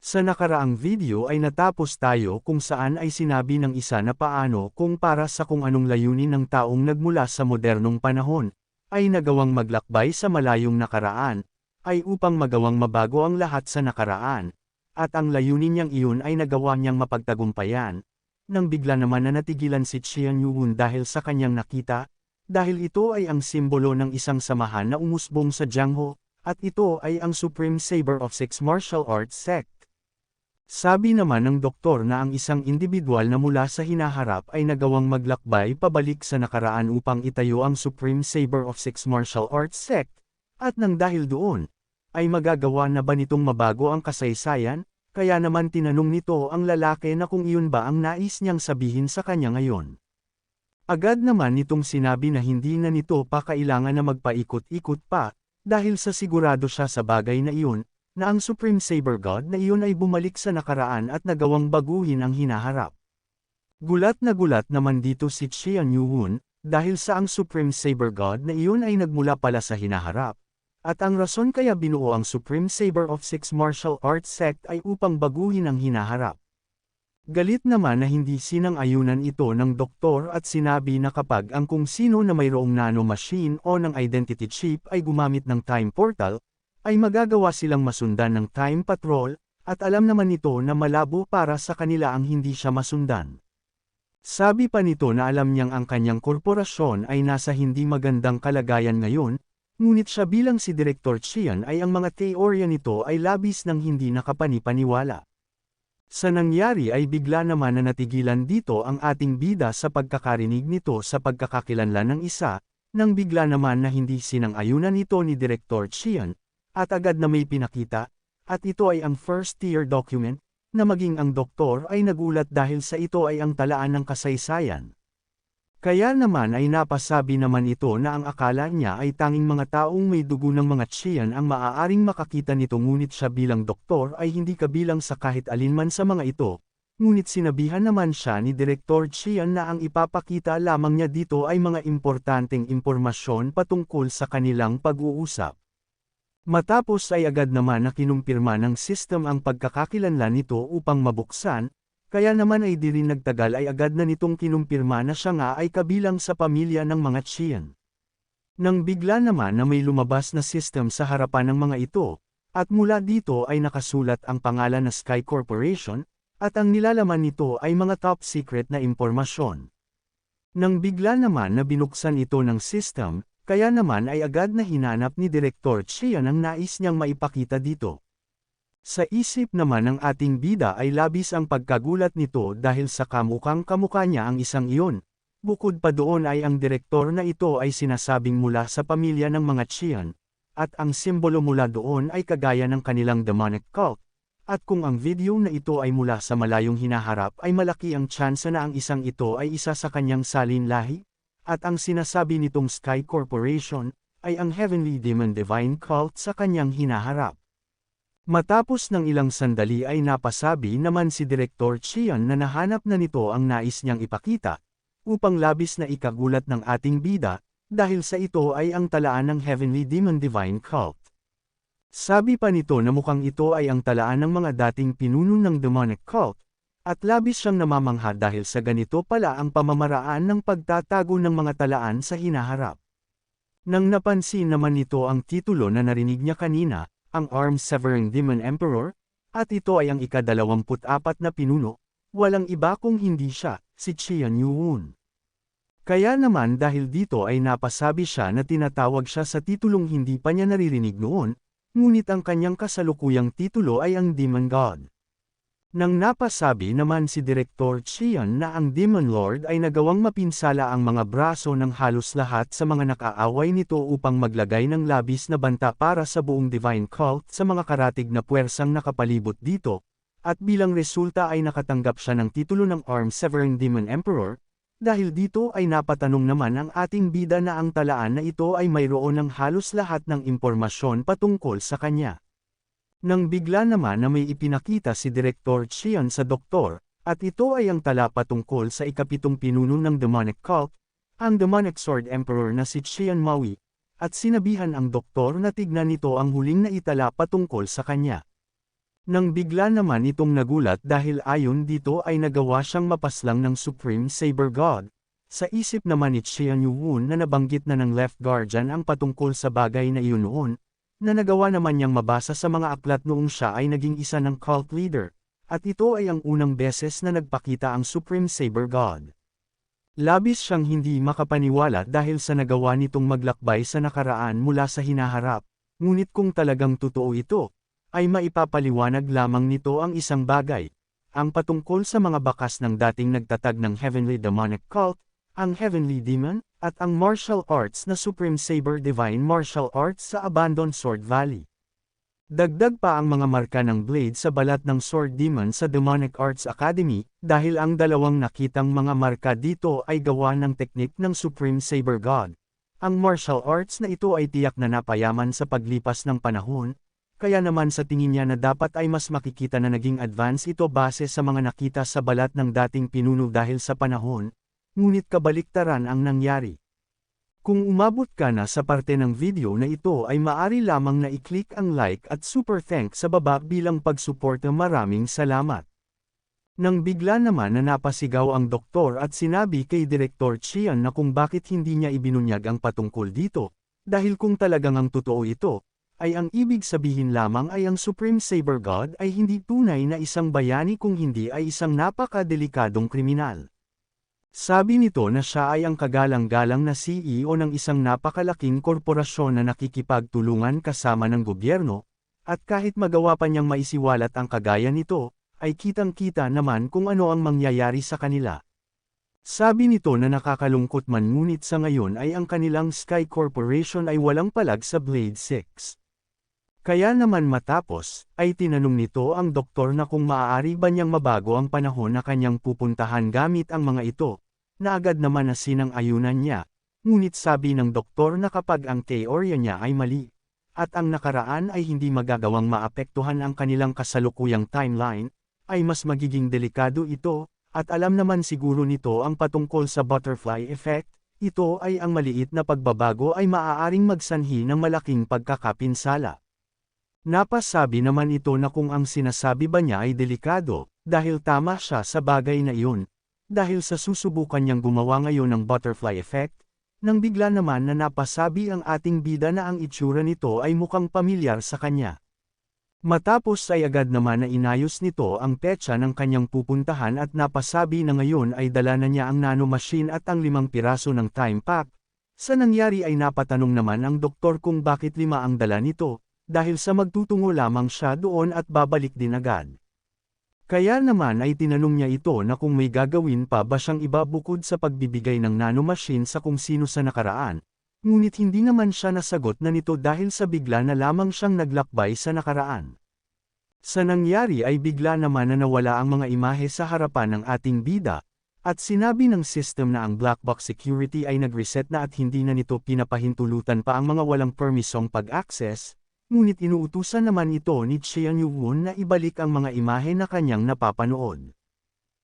Sa nakaraang video ay natapos tayo kung saan ay sinabi ng isa na paano kung para sa kung anong layunin ng taong nagmula sa modernong panahon, ay nagawang maglakbay sa malayong nakaraan, ay upang magawang mabago ang lahat sa nakaraan, at ang layunin niyang iyon ay nagawa niyang mapagtagumpayan, nang bigla naman na natigilan si Qian Yuhun dahil sa kanyang nakita, dahil ito ay ang simbolo ng isang samahan na umusbong sa Jiangho, at ito ay ang Supreme Saber of Six Martial Arts Sect. Sabi naman ng doktor na ang isang individual na mula sa hinaharap ay nagawang maglakbay pabalik sa nakaraan upang itayo ang Supreme Saber of Six Martial Arts Sect, at nang dahil doon, ay magagawa na ba nitong mabago ang kasaysayan, kaya naman tinanong nito ang lalaki na kung iyon ba ang nais niyang sabihin sa kanya ngayon. Agad naman nitong sinabi na hindi na nito pa kailangan na magpaikot-ikot pa, dahil sa sigurado siya sa bagay na iyon, na ang Supreme Saber God na iyon ay bumalik sa nakaraan at nagawang baguhin ang hinaharap. Gulat naman dito si Qian Yuhun, dahil sa ang Supreme Saber God na iyon ay nagmula pala sa hinaharap, at ang rason kaya binuo ang Supreme Saber of Six Martial Arts Sect ay upang baguhin ang hinaharap. Galit naman na hindi sinang-ayunan ito ng doktor at sinabi na kapag ang kung sino na mayroong nano-machine o ng identity chip ay gumamit ng time portal, ay magagawa silang masundan ng time patrol, at alam naman nito na malabo para sa kanila ang hindi siya masundan. Sabi pa nito na alam niyang ang kanyang korporasyon ay nasa hindi magandang kalagayan ngayon, ngunit siya bilang si Direktor Qian ay ang mga teorya nito ay labis ng hindi nakapani-paniwala. Sa nangyari ay bigla naman na natigilan dito ang ating bida sa pagkakarinig nito sa pagkakakilanlan ng isa, nang bigla naman na hindi sinang-ayunan ito ni Direktor Qian, at agad na may pinakita, at ito ay ang first-tier document, na maging ang doktor ay nagulat dahil sa ito ay ang talaan ng kasaysayan. Kaya naman ay napasabi naman ito na ang akala niya ay tanging mga taong may dugo ng mga Qian ang maaaring makakita nito ngunit siya bilang doktor ay hindi kabilang sa kahit alinman sa mga ito, ngunit sinabihan naman siya ni Direktor Qian na ang ipapakita lamang niya dito ay mga importanteng impormasyon patungkol sa kanilang pag-uusap. Matapos ay agad naman na kinumpirma ng system ang pagkakakilanlan nito upang mabuksan, kaya naman ay di rin nagtagal ay agad na nitong kinumpirma na siya nga ay kabilang sa pamilya ng mga Qian. Nang bigla naman na may lumabas na system sa harapan ng mga ito, at mula dito ay nakasulat ang pangalan na Sky Corporation, at ang nilalaman nito ay mga top secret na impormasyon. Nang bigla naman na binuksan ito ng system, kaya naman ay agad na hinanap ni Direktor Qian ang nais niyang maipakita dito. Sa isip naman ng ating bida ay labis ang pagkagulat nito dahil sa kamukha niya ang isang iyon. Bukod pa doon ay ang direktor na ito ay sinasabing mula sa pamilya ng mga Qian, at ang simbolo mula doon ay kagaya ng kanilang demonic cult. At kung ang video na ito ay mula sa malayong hinaharap ay malaki ang tsansa na ang isang ito ay isa sa kanyang salin lahi. At ang sinasabi nitong Sky Corporation, ay ang Heavenly Demon Divine Cult sa kanyang hinaharap. Matapos ng ilang sandali ay napasabi naman si Direktor Qian na nahanap na nito ang nais niyang ipakita, upang labis na ikagulat ng ating bida, dahil sa ito ay ang talaan ng Heavenly Demon Divine Cult. Sabi pa nito na mukhang ito ay ang talaan ng mga dating pinuno ng demonic cult, at labis siyang namamangha dahil sa ganito pala ang pamamaraan ng pagtatago ng mga talaan sa hinaharap. Nang napansin naman nito ang titulo na narinig niya kanina, ang Arm-Severing Demon Emperor, at ito ay ang ika-24 na pinuno, walang iba kung hindi siya, si Qian Yuhun. Kaya naman dahil dito ay napasabi siya na tinatawag siya sa titulong hindi pa niya naririnig noon, ngunit ang kanyang kasalukuyang titulo ay ang Demon God. Nang napasabi naman si Direktor Qian na ang Demon Lord ay nagawang mapinsala ang mga braso ng halos lahat sa mga nakaaway nito upang maglagay ng labis na banta para sa buong Divine Cult sa mga karatig na puwersang nakapalibot dito, at bilang resulta ay nakatanggap siya ng titulo ng Arm-Severing Demon Emperor, dahil dito ay napatanong naman ang ating bida na ang talaan na ito ay mayroon ng halos lahat ng impormasyon patungkol sa kanya. Nang bigla naman na may ipinakita si Direktor Qian sa doktor, at ito ay ang tala patungkol sa ikapitong pinuno ng demonic cult, ang demonic sword emperor na si Qian Maui, at sinabihan ang doktor na tignan nito ang huling na itala patungkol sa kanya. Nang bigla naman itong nagulat dahil ayon dito ay nagawa siyang mapaslang ng Supreme Saber God. Sa isip naman ni Qian Yuwon na nabanggit na ng Left Guardian ang patungkol sa bagay na iyon noon, na nagawa naman niyang mabasa sa mga aklat noong siya ay naging isa ng cult leader, at ito ay ang unang beses na nagpakita ang Supreme Saber God. Labis siyang hindi makapaniwala dahil sa nagawa nitong maglakbay sa nakaraan mula sa hinaharap, ngunit kung talagang totoo ito, ay maipapaliwanag lamang nito ang isang bagay, ang patungkol sa mga bakas ng dating nagtatag ng Heavenly Demonic Cult, ang Heavenly Demon, at ang martial arts na Supreme Saber Divine Martial Arts sa Abandoned Sword Valley. Dagdag pa ang mga marka ng blade sa balat ng Sword Demon sa Demonic Arts Academy, dahil ang dalawang nakitang mga marka dito ay gawa ng teknik ng Supreme Saber God. Ang martial arts na ito ay tiyak na napayaman sa paglipas ng panahon, kaya naman sa tingin niya na dapat ay mas makikita na naging advance ito base sa mga nakita sa balat ng dating pinuno dahil sa panahon, ngunit kabaliktaran ang nangyari. Kung umabot ka na sa parte ng video na ito ay maaari lamang na i-click ang like at super thanks sa baba bilang pagsuporta. Maraming salamat. Nang bigla naman na napasigaw ang doktor at sinabi kay Direktor Qian na kung bakit hindi niya ibinunyag ang patungkol dito, dahil kung talagang ang totoo ito, ay ang ibig sabihin lamang ay ang Supreme Saber God ay hindi tunay na isang bayani kung hindi ay isang napakadelikadong kriminal. Sabi nito na siya ay ang kagalang-galang na CEO ng isang napakalaking korporasyon na nakikipagtulungan kasama ng gobyerno, at kahit magawa pa niyang maisiwalat ang kagaya nito, ay kitang-kita naman kung ano ang mangyayari sa kanila. Sabi nito na nakakalungkot man ngunit sa ngayon ay ang kanilang Sky Corporation ay walang palag sa Blade 6. Kaya naman matapos, ay tinanong nito ang doktor na kung maaari ba niyang mabago ang panahon na kanyang pupuntahan gamit ang mga ito, na agad naman na sinang-ayunan niya, ngunit sabi ng doktor na kapag ang teorya niya ay mali, at ang nakaraan ay hindi magagawang maapektuhan ang kanilang kasalukuyang timeline, ay mas magiging delikado ito, at alam naman siguro nito ang patungkol sa butterfly effect, ito ay ang maliit na pagbabago ay maaaring magsanhi ng malaking pagkakapinsala. Napasabi naman ito na kung ang sinasabi ba niya ay delikado, dahil tama siya sa bagay na iyon. Dahil sa susubukan niyang gumawa ngayon ng butterfly effect, nang bigla naman na napasabi ang ating bida na ang itsura nito ay mukhang pamilyar sa kanya. Matapos ay agad naman na inayos nito ang petsa ng kanyang pupuntahan at napasabi na ngayon ay dala na niya ang nanomachine at ang 5 piraso ng time pack. Sa nangyari ay napatanong naman ang doktor kung bakit 5 ang dala nito, dahil sa magtutungo lamang siya doon at babalik din agad. Kaya naman ay tinanong niya ito na kung may gagawin pa ba siyang iba bukod sa pagbibigay ng nanomachine sa kung sino sa nakaraan, ngunit hindi naman siya nasagot na nito dahil sa bigla na lamang siyang naglakbay sa nakaraan. Sa nangyari ay bigla naman na nawala ang mga imahe sa harapan ng ating bida, at sinabi ng system na ang black box security ay nag-reset na at hindi na nito pinapahintulutan pa ang mga walang permisong pag-access. Ngunit inuutusan naman ito ni Qian Yuwon na ibalik ang mga imahe na kanyang napapanood.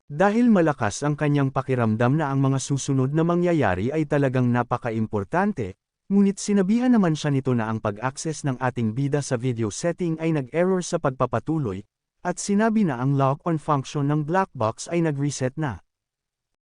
Dahil malakas ang kanyang pakiramdam na ang mga susunod na mangyayari ay talagang napaka-importante, ngunit sinabihan naman siya nito na ang pag-access ng ating bida sa video setting ay nag-error sa pagpapatuloy, at sinabi na ang lock-on function ng black box ay nag-reset na.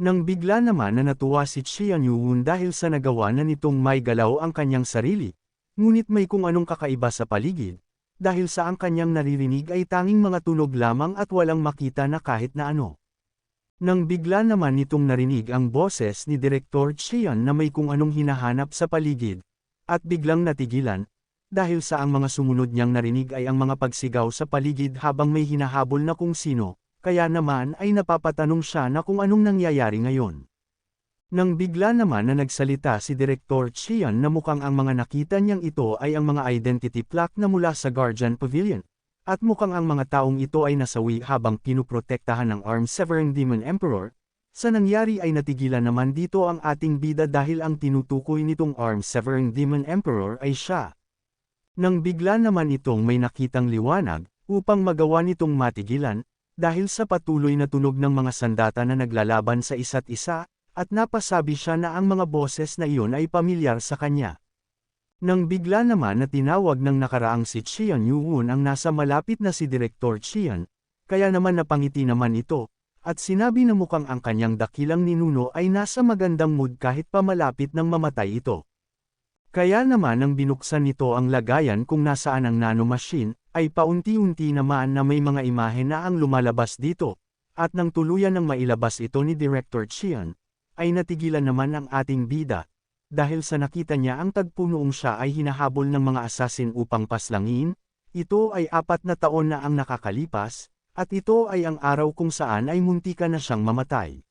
Nang bigla naman na natuwa si Qian Yuwon dahil sa nagawa na nitong may galaw ang kanyang sarili, ngunit may kung anong kakaiba sa paligid, dahil sa ang kanyang naririnig ay tanging mga tunog lamang at walang makita na kahit na ano. Nang bigla naman nitong narinig ang boses ni Direktor Qian na may kung anong hinahanap sa paligid, at biglang natigilan, dahil sa ang mga sumunod niyang narinig ay ang mga pagsigaw sa paligid habang may hinahabol na kung sino, kaya naman ay napapatanong siya na kung anong nangyayari ngayon. Nang bigla naman na nagsalita si Direktor Qian na mukhang ang mga nakita niyang ito ay ang mga identity plaque na mula sa Guardian Pavilion, at mukhang ang mga taong ito ay nasawi habang pinuprotektahan ng arm-severing Demon Emperor, sa nangyari ay natigilan naman dito ang ating bida dahil ang tinutukoy nitong arm-severing Demon Emperor ay siya. Nang bigla naman itong may nakitang liwanag, upang magawa nitong matigilan, dahil sa patuloy na tunog ng mga sandata na naglalaban sa isa't isa, at napasabi siya na ang mga boses na iyon ay pamilyar sa kanya. Nang bigla naman na tinawag ng nakaraang si Chian Yu-won ang nasa malapit na si Direktor Chian, kaya naman napangiti naman ito, at sinabi na mukhang ang kanyang dakilang ninuno ay nasa magandang mood kahit pa malapit nang mamatay ito. Kaya naman nang binuksan nito ang lagayan kung nasaan ang nanomachine, ay paunti-unti naman na may mga imahe na ang lumalabas dito, at nang tuluyan ng mailabas ito ni Director Chian, ay natigilan naman ang ating bida, dahil sa nakita niya ang tagpo noong siya ay hinahabol ng mga assassin upang paslangin. Ito ay 4 na taon na ang nakakalipas, at ito ay ang araw kung saan ay muntika na siyang mamatay.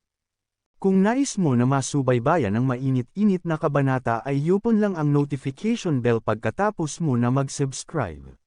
Kung nais mo na masubaybayan ang mainit-init na kabanata ay yupon lang ang notification bell pagkatapos mo na mag-subscribe.